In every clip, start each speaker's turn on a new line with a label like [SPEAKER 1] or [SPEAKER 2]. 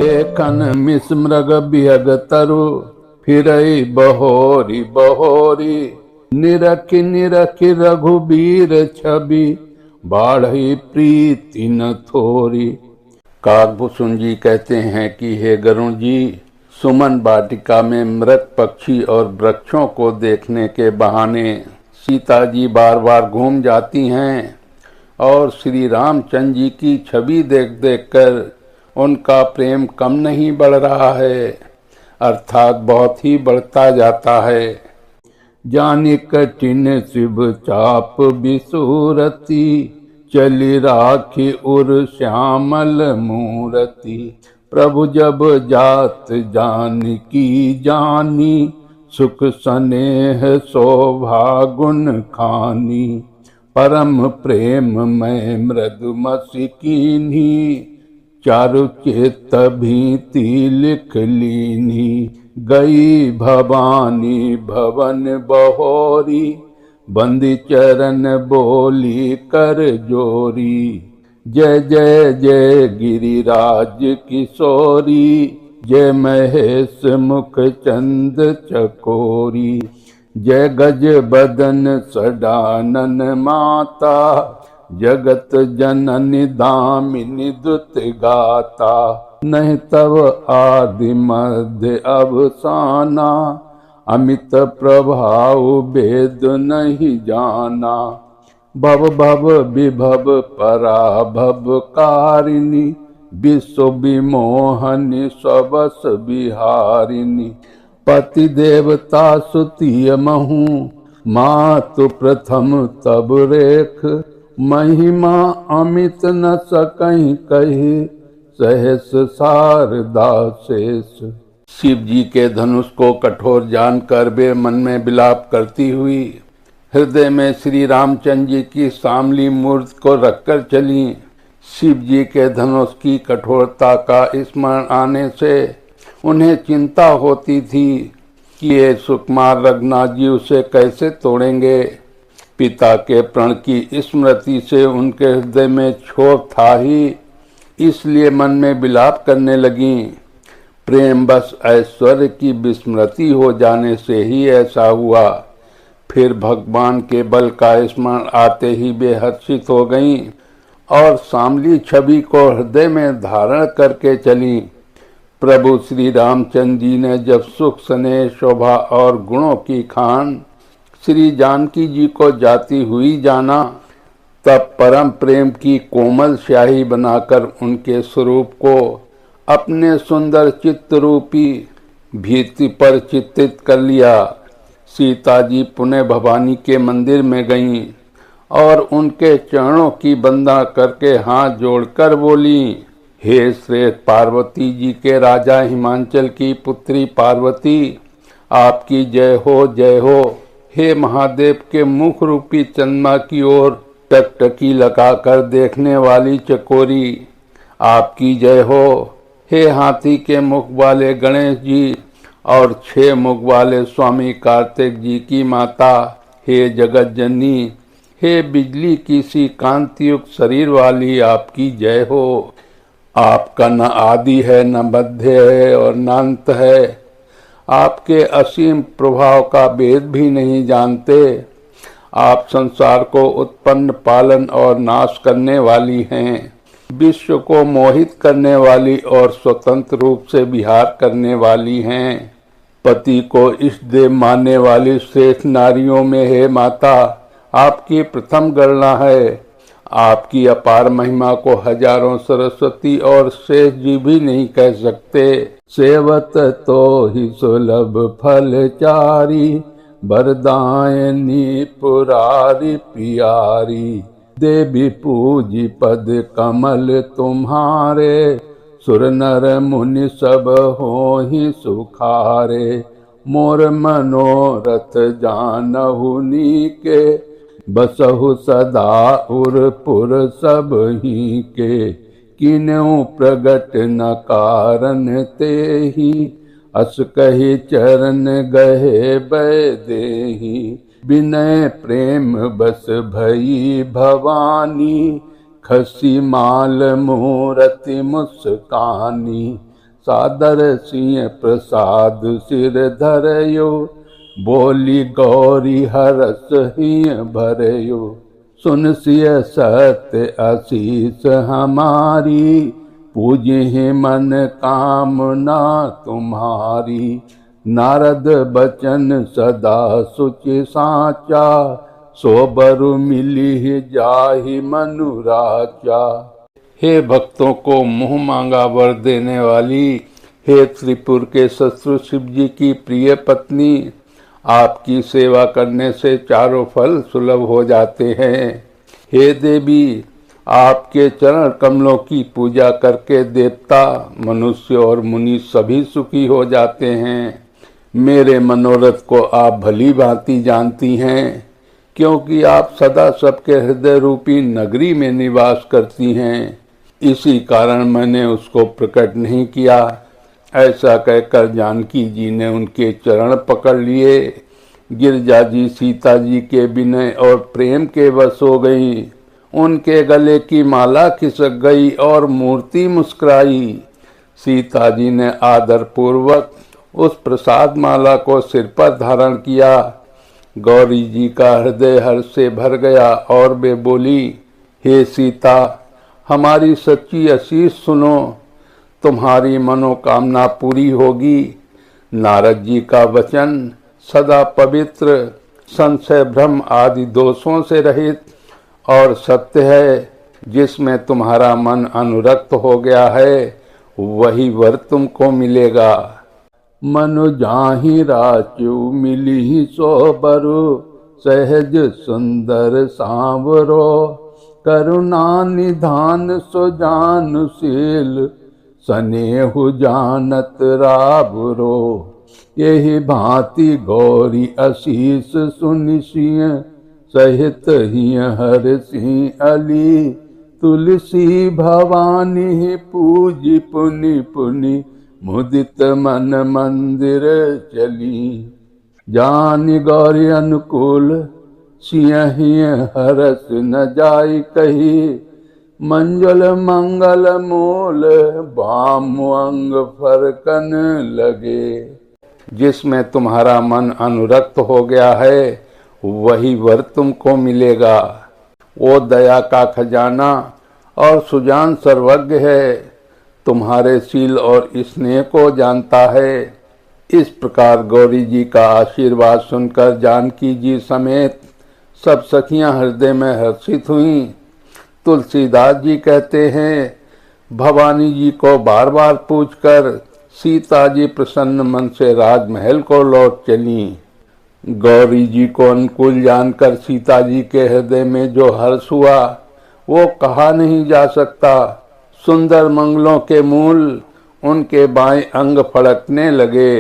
[SPEAKER 1] देखन मिस मृग बिहग तरु, फिरई बहोरी बहोरी। निरखि निरखि रघुबीर छवि, बाढ़ई प्रीति न थोरी। काकभूषण जी कहते हैं कि हे गरुण जी, सुमन वाटिका में मृग पक्षी और वृक्षों को देखने के बहाने सीता जी बार बार घूम जाती हैं और श्री रामचंद्र जी की छवि देख देख कर उनका प्रेम कम नहीं बढ़ रहा है, अर्थात बहुत ही बढ़ता जाता है। जानि कठिन शिव चाप बिसूरती, चली राखी उर श्यामल मूरति। प्रभु जब जात जानकी जानी, सुख स्नेह शोभा गुण खानी। परम प्रेम मैं मृदुमति कीन्ही, चारु चित्त भीति लिख लीन्ही। गई भवानी भवन बहोरी, बंदी चरण बोली कर जोरी। जय जय जय गिरिराज किशोरी, जय महेश मुख चंद चकोरी। जय गज बदन सडानन माता, जगत जननी दामिनी दुत गाता। नहीं तब आदि मध्य अवसाना, अमित प्रभाव वेद नहीं जाना। भव भव विभव पराभव कारिणी, विश्व विमोहनी स्वबस विहारिणी। पति देवता सुतीय महु, मातु प्रथम तब रेख। महिमा अमित न सकहीं कही, सहस शारदा शेष। शिव जी के धनुष को कठोर जानकर वे मन में विलाप करती हुई हृदय में श्री रामचंद्र जी की सामली मूर्ति को रखकर चली। शिव जी के धनुष की कठोरता का स्मरण आने से उन्हें चिंता होती थी कि ये सुकुमार रघुनाथ जी उसे कैसे तोड़ेंगे। पिता के प्रण की स्मृति से उनके हृदय में क्षोभ था ही, इसलिए मन में विलाप करने लगी। प्रेम बस ऐश्वर्य की विस्मृति हो जाने से ही ऐसा हुआ। फिर भगवान के बल का स्मरण आते ही वे हर्षित हो गईं और सामली छवि को हृदय में धारण करके चली। प्रभु श्री रामचंद्र जी ने जब सुख स्नेह शोभा और गुणों की खान श्री जानकी जी को जाती हुई जाना, तब परम प्रेम की कोमल स्याही बनाकर उनके स्वरूप को अपने सुंदर चित्त रूपी भित्ति पर चित्रित कर लिया। सीता जी पुनः भवानी के मंदिर में गईं और उनके चरणों की वंदना करके हाथ जोड़कर बोली, हे श्रेष्ठ पार्वती जी के राजा हिमांचल की पुत्री पार्वती, आपकी जय हो जय हो। हे महादेव के मुख रूपी चंद्रमा की ओर टकटकी लगाकर देखने वाली चकोरी, आपकी जय हो। हे हाथी के मुख वाले गणेश जी और 6 मुख वाले स्वामी कार्तिक जी की माता, हे जगत जननी, हे बिजली की सी कांतियुक्त शरीर वाली, आपकी जय हो। आपका न आदि है, न मध्य है और न अंत है। आपके असीम प्रभाव का भेद भी नहीं जानते। आप संसार को उत्पन्न पालन और नाश करने वाली हैं, विश्व को मोहित करने वाली और स्वतंत्र रूप से विहार करने वाली हैं। पति को इष्ट देव मानने वाली श्रेष्ठ नारियों में हे माता, आपकी प्रथम गणना है। आपकी अपार महिमा को हजारों सरस्वती और शेष जी भी नहीं कह सकते। सेवत तो ही सुलभ फल चारी, वरदायनी पुरारी प्यारी। देवी पूजी पद कमल तुम्हारे, सुर नर मुनि सब होहि सुखारे। मोर मनोरथ जानहु नीके, बसहु सदा उरपुर सब ही के। किन्हु प्रगट न कारण तेहि, अस कहि चरण गहे बैदेहि। विनय प्रेम बस भई भवानी, खसी माल मूरति मुस्कानी। सादर सिंह प्रसाद सिर धरयो, बोली गौरी हरस हिय भरयो। सुन सिय सत्य आशीष हमारी, पूजे मन कामना तुम्हारी। नारद बचन सदा सुचि साचा, सो बरु मिली जाहि मनुराचा। हे भक्तों को मुँह मांगा वर देने वाली, हे त्रिपुर के शत्रु शिव जी की प्रिय पत्नी, आपकी सेवा करने से चारों फल सुलभ हो जाते हैं। हे देवी, आपके चरण कमलों की पूजा करके देवता, मनुष्य और मुनि सभी सुखी हो जाते हैं। मेरे मनोरथ को आप भली भांति जानती हैं, क्योंकि आप सदा सबके हृदय रूपी नगरी में निवास करती हैं। इसी कारण मैंने उसको प्रकट नहीं किया। ऐसा कहकर जानकी जी ने उनके चरण पकड़ लिए। गिरजा जी सीता जी के विनय और प्रेम के वश हो गई। उनके गले की माला खिसक गई और मूर्ति मुस्कुराई। सीता जी ने आदर पूर्वक उस प्रसाद माला को सिर पर धारण किया। गौरी जी का हृदय हर्ष से भर गया और वे बोली, हे सीता, हमारी सच्ची आशीष सुनो, तुम्हारी मनोकामना पूरी होगी। नारद जी का वचन सदा पवित्र, संशय भ्रम आदि दोषों से रहित और सत्य है। जिसमें तुम्हारा मन अनुरक्त हो गया है, वही वर तुमको मिलेगा। मनु जाहि राचु मिली सो बरु, सहज सुंदर सांवरो। करुणा निधान सो जानुशील, स्नेहु जानत राबरो। यही भांति गौरी आशीष सुनि सिंह, सहित हिय हर सिंह अली। तुलसी भवानी पूजी पुनि पुनि, मुदित मन मंदिर चली। जानि गौरी अनुकूल, सिंह हिय हरस न जाई कही। मंजल मंगल मूल, बाम अंग फरकन लगे। जिसमें तुम्हारा मन अनुरक्त हो गया है, वही वर तुमको मिलेगा। वो दया का खजाना और सुजान सर्वज्ञ है, तुम्हारे शील और स्नेह को जानता है। इस प्रकार गौरी जी का आशीर्वाद सुनकर जानकी जी समेत सब सखियां हृदय में हर्षित हुईं। तुलसीदास जी कहते हैं, भवानी जी को बार बार पूछकर सीता जी प्रसन्न मन से राजमहल को लौट चली। गौरी जी को अनुकूल जानकर सीता जी के हृदय में जो हर्ष हुआ, वो कहा नहीं जा सकता। सुंदर मंगलों के मूल उनके बाएं अंग फड़कने लगे।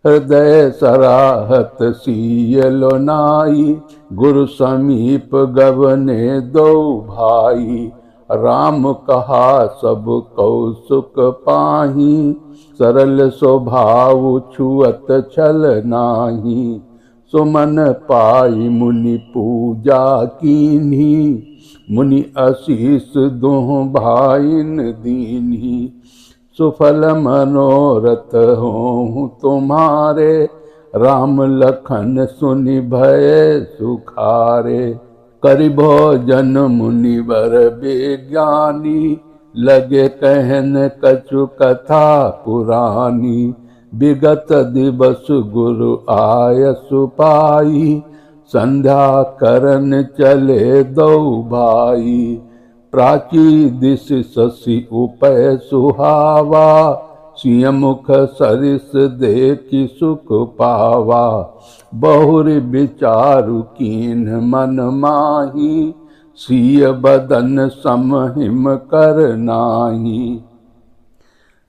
[SPEAKER 1] हृदय सराहत सीयलो नाई, गुरु समीप गवने दो भाई। राम कहा सब कौसुक पाही, सरल स्वभाव छुअत छल नाही। सुमन पाई मुनि पूजा कीन्ही, मुनि आशीष दोह भाईन दीन्ही। सुफल मनोरथ हों तुम्हारे, राम लखन सुनि भय सुखारे। करिबो जन मुनिवर विज्ञानी, लगे कहन कछु कथा पुरानी। विगत दिवस गुरु आयसु पाई, संध्या करन चले दो भाई। प्राची दिश शशि उपय सुहावा, सिंह मुख सरिस देखि सुख पावा। बहुरी विचारु कीन मन माही, सिय बदन समहिम कर नाही।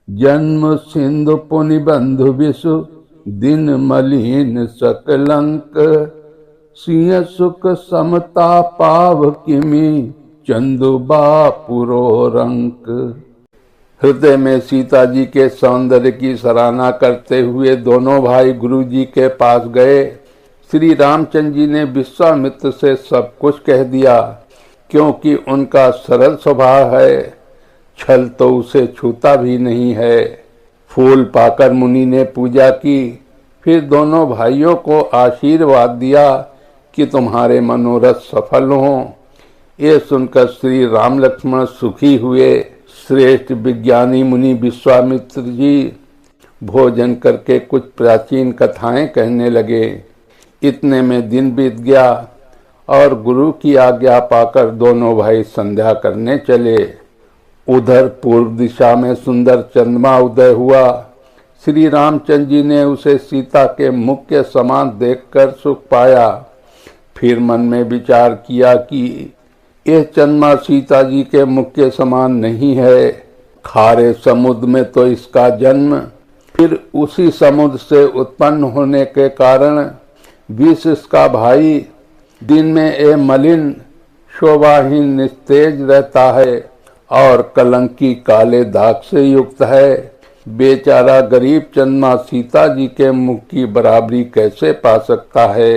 [SPEAKER 1] जन्म सिंधु पुनि बंधु विषु, दिन मलिन सकलंक। सिंह सुख समता पाव किमी, चंदु बापुरो रंक। हृदय में सीता जी के सौंदर्य की सराहना करते हुए दोनों भाई गुरु जी के पास गए। श्री रामचंद्र जी ने विश्वामित्र से सब कुछ कह दिया, क्योंकि उनका सरल स्वभाव है, छल तो उसे छूता भी नहीं है। फूल पाकर मुनि ने पूजा की, फिर दोनों भाइयों को आशीर्वाद दिया कि तुम्हारे मनोरथ सफल हों। ये सुनकर श्री राम लक्ष्मण सुखी हुए। श्रेष्ठ विज्ञानी मुनि विश्वामित्र जी भोजन करके कुछ प्राचीन कथाएं कहने लगे। इतने में दिन बीत गया और गुरु की आज्ञा पाकर दोनों भाई संध्या करने चले। उधर पूर्व दिशा में सुंदर चंद्रमा उदय हुआ। श्री रामचंद्र जी ने उसे सीता के मुख के समान देखकर सुख पाया। फिर मन में विचार किया कि यह चंद्रमा सीता जी के मुख के समान नहीं है। खारे समुद्र में तो इसका जन्म, फिर उसी समुद्र से उत्पन्न होने के कारण विष इसका भाई। दिन में ये मलिन शोभाहीन निस्तेज रहता है और कलंकी काले दाग से युक्त है। बेचारा गरीब चंद्रमा सीता जी के मुख की बराबरी कैसे पा सकता है।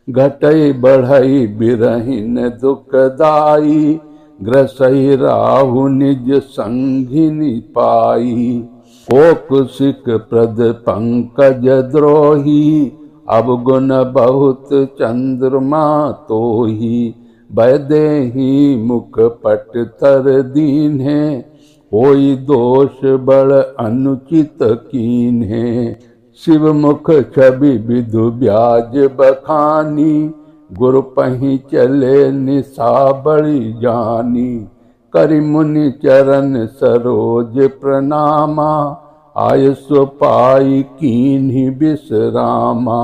[SPEAKER 1] घटई बढ़ई बिरहीन दुखदाई, ग्रसई राहु निज संगिनी पाई। कोकुशिक प्रद पंकज द्रोही, अवगुण बहुत चंद्रमा तोही। वैदेही मुख पट तर दीन है, होई दोष बड़ अनुचित कीन है। शिव मुख छवि विधु ब्याज बखानी, गुरु पही चले निशा बड़ी जानी। करि मुनि चरण सरोज प्रणामा, आयसो पाई कीन्ही विश्रामा।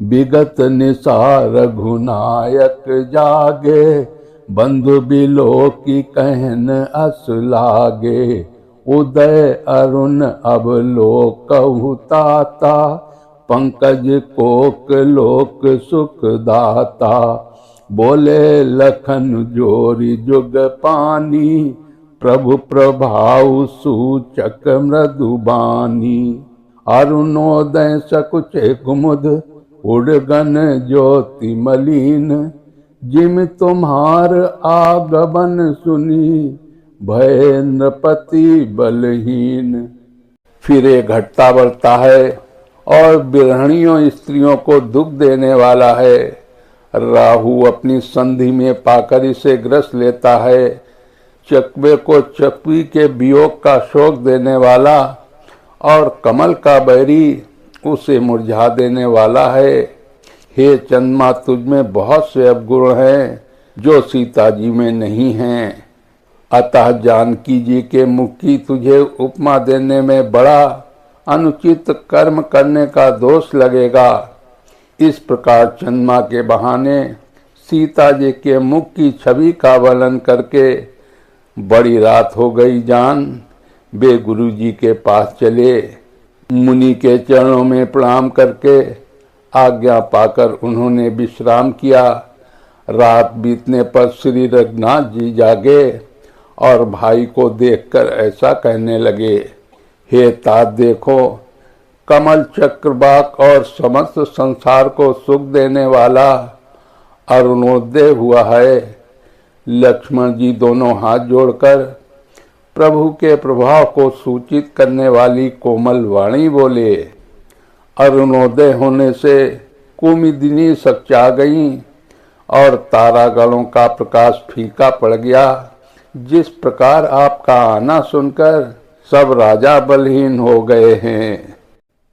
[SPEAKER 1] विगत निशा रघुनायक जागे, बंधु बिलो की कहन अस लागे। उदय अरुण अवलोकहु ताता, पंकज कोक लोक सुख दाता। बोले लखन जोरी जुग पानी, प्रभु प्रभाव सूचक मृदुबानी। अरुणोदय सकुचे कुमुद, उड़गन ज्योति मलिन। जिम तुम्हार आगमन सुनी, भय नृपति बलहीन। फिर ये घटता बढ़ता है और बिरहणियों स्त्रियों को दुख देने वाला है। राहु अपनी संधि में पाकर इसे ग्रस लेता है। चकवे को चकवी के वियोग का शोक देने वाला और कमल का बैरी उसे मुरझा देने वाला है। हे चंद्रमा, तुझ में बहुत से अवगुण हैं जो सीता जी में नहीं हैं। अतः जानकी जी के मुख की तुझे उपमा देने में बड़ा अनुचित कर्म करने का दोष लगेगा। इस प्रकार चंद्रमा के बहाने सीता जी के मुख की छवि का वर्णन करके बड़ी रात हो गई जान वे गुरु जी के पास चले। मुनि के चरणों में प्रणाम करके आज्ञा पाकर उन्होंने विश्राम किया। रात बीतने पर श्री रघुनाथ जी जागे और भाई को देखकर ऐसा कहने लगे, हे तात देखो, कमल चक्रवाक और समस्त संसार को सुख देने वाला अरुणोदय हुआ है। लक्ष्मण जी दोनों हाथ जोड़कर प्रभु के प्रभाव को सूचित करने वाली कोमल वाणी बोले। अरुणोदय होने से कुमुदिनी सकचा गईं और तारागणों का प्रकाश फीका पड़ गया। जिस प्रकार आपका आना सुनकर सब राजा बलहीन हो गए हैं।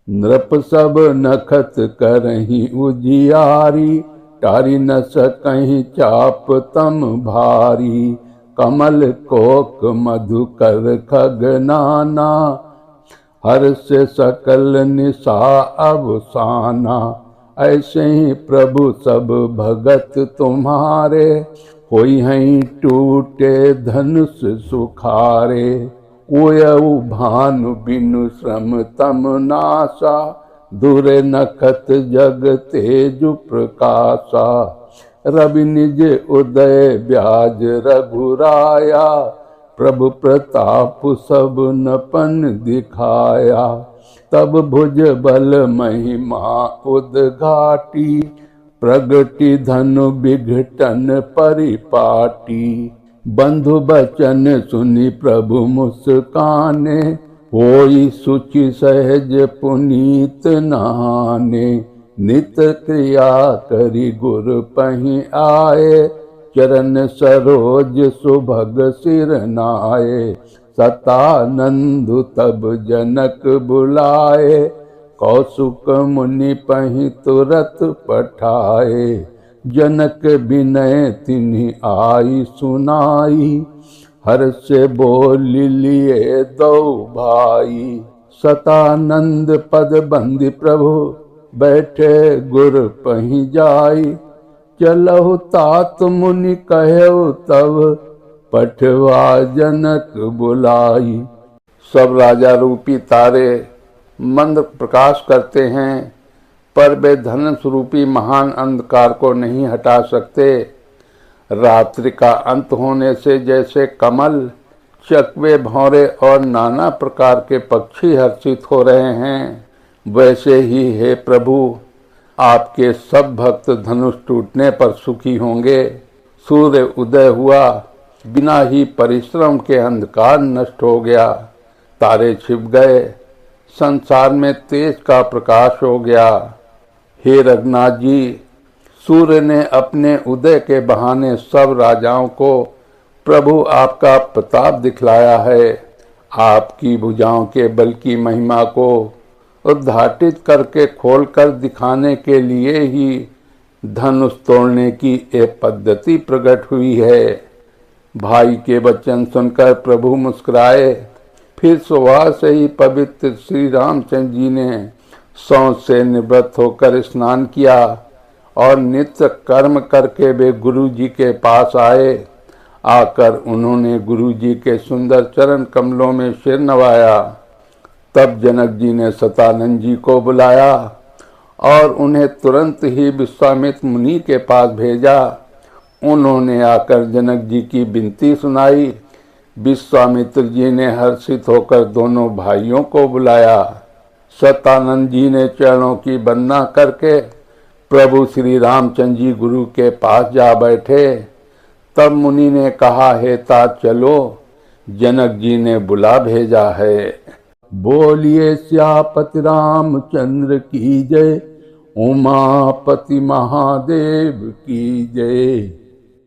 [SPEAKER 1] नृप सब नखत करहीं उजियारी, टारी न सकहीं चाप तम भारी। कमल कोक मधुकर खग नाना, हर से सकल निशा अवसाना। ऐसे ही प्रभु सब भगत तुम्हारे, होई हैं टूटे धनुष सुखारे। ओयऊ भानु बिनु श्रम तम नासा, दूर नखत जग तेज प्रकाशा। रवि निज उदय ब्याज रघुराया, प्रभु प्रताप सब नपन दिखाया। तब भुज बल महिमा उद्घाटी, प्रगति धनु विघटन परिपाटी। बंधु बचन सुनि प्रभु मुस्काने, होई सुचि सहज पुनीत नहाने, नित क्रिया करी गुर पहि आए, चरण सरोज सुभग सिर नाये। सतानंदु तब जनक बुलाए, कौसुक मुनि पहि तुरत पठाए। जनक विनय तिन्हि आई सुनाई, हर्ष बोल लिए दो भाई। सतानंद पद बंदी प्रभु, बैठे गुर पहि जाई। चलहु तात मुनि कहु तब, पठवा जनक बुलाई। सब राजा रूपी तारे मंद प्रकाश करते हैं, पर वे धनुष रूपी महान अंधकार को नहीं हटा सकते। रात्रि का अंत होने से जैसे कमल, चकवे, भौरे और नाना प्रकार के पक्षी हर्षित हो रहे हैं, वैसे ही हे प्रभु आपके सब भक्त धनुष टूटने पर सुखी होंगे। सूर्य उदय हुआ, बिना ही परिश्रम के अंधकार नष्ट हो गया, तारे छिप गए, संसार में तेज का प्रकाश हो गया। हे रघुनाथ जी, सूर्य ने अपने उदय के बहाने सब राजाओं को प्रभु आपका प्रताप दिखलाया है। आपकी भुजाओं के बल की महिमा को उद्घाटित करके खोलकर दिखाने के लिए ही धनुष तोड़ने की एक पद्धति प्रकट हुई है। भाई के वचन सुनकर प्रभु मुस्कुराए। फिर सुबह से ही पवित्र श्री रामचंद्र जी ने शौच से निवृत्त होकर स्नान किया और नित्य कर्म करके वे गुरु जी के पास आए। आकर उन्होंने गुरु जी के सुंदर चरण कमलों में सिर नवाया। तब जनक जी ने सतानंद जी को बुलाया और उन्हें तुरंत ही विश्वामित्र मुनि के पास भेजा। उन्होंने आकर जनक जी की विनती सुनाई। विश्वामित्र जी ने हर्षित होकर दोनों भाइयों को बुलाया। सतानंद जी ने चरणों की वंदना करके प्रभु श्री रामचंद्र जी गुरु के पास जा बैठे। तब मुनि ने कहा, हे तात चलो, जनक जी ने बुला भेजा है। बोलिए श्यापति रामचंद्र की जय, उमापति महादेव की जय।